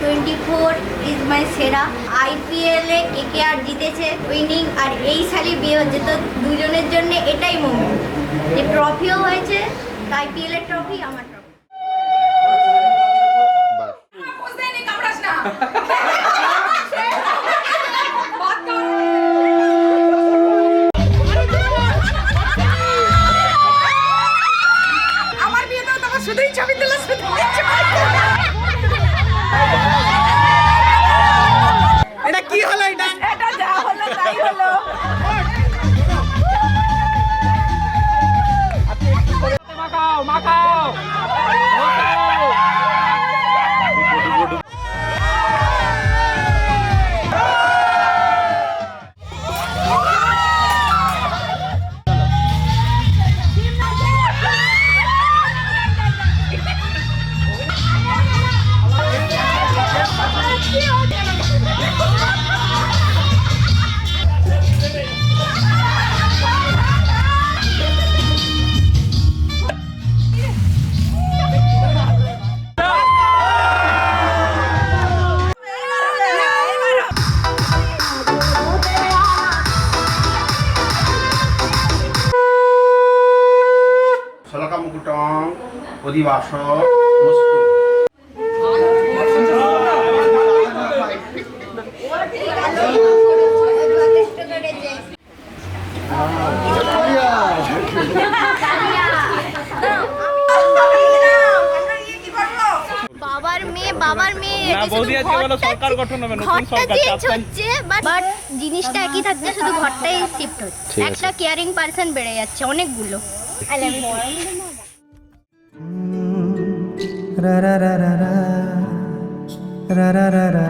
24 is my সেরা। আইপিএলে KKR জিতেছে উইনিং, আর এই সালে বিয়ে হচ্ছে, তো দুজনের জন্য এটাই মোমেন্ট যে ট্রফিও হয়েছে, আইপিএল এর ট্রফি আমার ট্রফি। অধিবাস বাবার মেয়ে সরকার গঠন হবে, নতুন সরকার হচ্ছে, বাট জিনিসটা একই থাকছে, শুধু ঘরটাই শিফট হচ্ছে। একটা কেয়ারিং পারসন বেড়ে যাচ্ছে অনেকগুলো। I love you. রা রা রা রা রা রা রা রা রা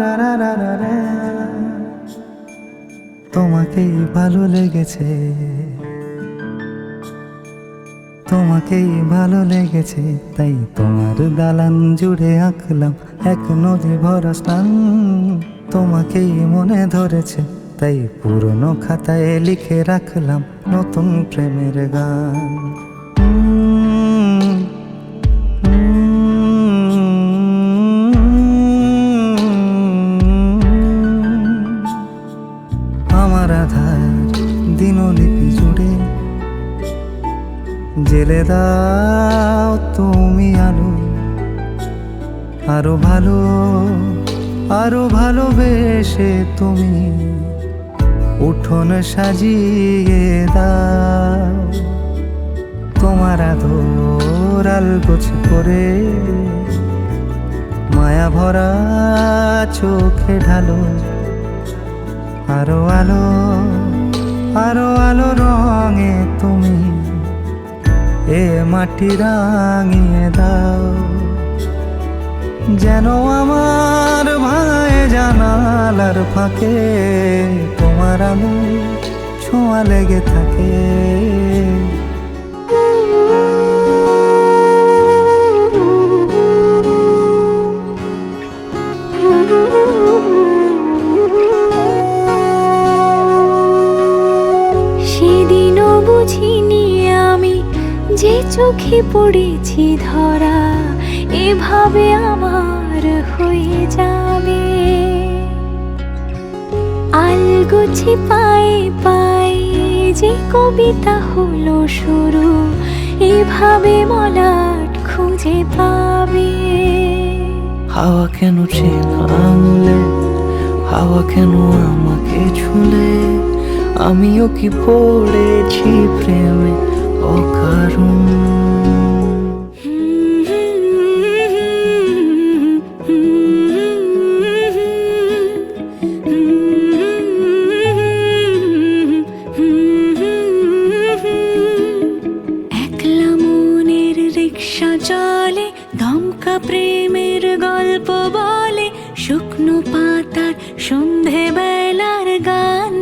রা রা রা রা রা। তোমাকেই ভালো লেগেছে, তোমাকেই ভালো লেগেছে, তাই তোমার দালান জুড়ে আঁকলাম এক নদী ভরা স্নান। তোমাকেই মনে ধরেছে, তাই পুরনো খাতায় লিখে রাখলাম নতুন প্রেমের গান। আমার আধার দিনলিপি জুড়ে জেলে দাও তুমি আলো, আরো ভালো আরো ভালোবেসে তুমি উঠোন সাজিয়ে দাও। তোমার আদর আলগোছ করে মায়া ভরা চোখে ঢালো, আরো আলো আরো আলো রঙে তুমি এ মাটি রাঙিয়ে দাও। যেন আমার ভাঙায় জানালার ফাঁকে তোমার আলো ছোঁয়া লেগে থাকে। সেদিনও বুঝিনি আমি যে চোখে পড়েছি ধরা, এভাবে আমার হয়ে যাবে। আলগোছে পায়ে পায়ে যে কবিতা হলো শুরু, এভাবে মলাট খুঁজে পাবে। হাওয়া কেন চেনা আঙুলে, হাওয়া কেন আমাকে ছুলে, আমিও কি পড়েছি প্রেমে অকারণ। একলা মনের রিক্সা চলে, দমকা প্রেমের গল্প বলে, শুকনো পাতার সন্ধে বেলার গান।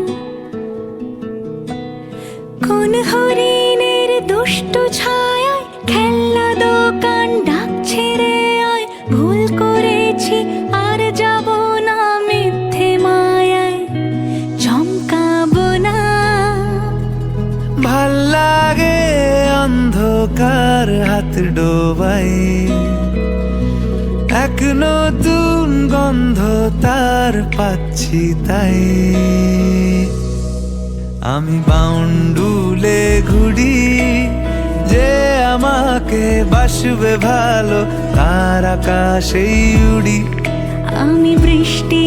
কোন হরিণের দুষ্ট ছায়ায় খেলনা দোকান ডাকছে রে আয়, ভুল করেছি আর যাব না মিথ্যে মায়ায়, চমকাবো না। ভাল লাগে অন্ধকার হাত ডোবাই, এক নতুন গন্ধ তার পাচ্ছি তাই আমি বাউন্ডুলে ঘুরি যে আমাকে বাসবে ভালো তার আকাশেই উড়ি আমি বৃষ্টি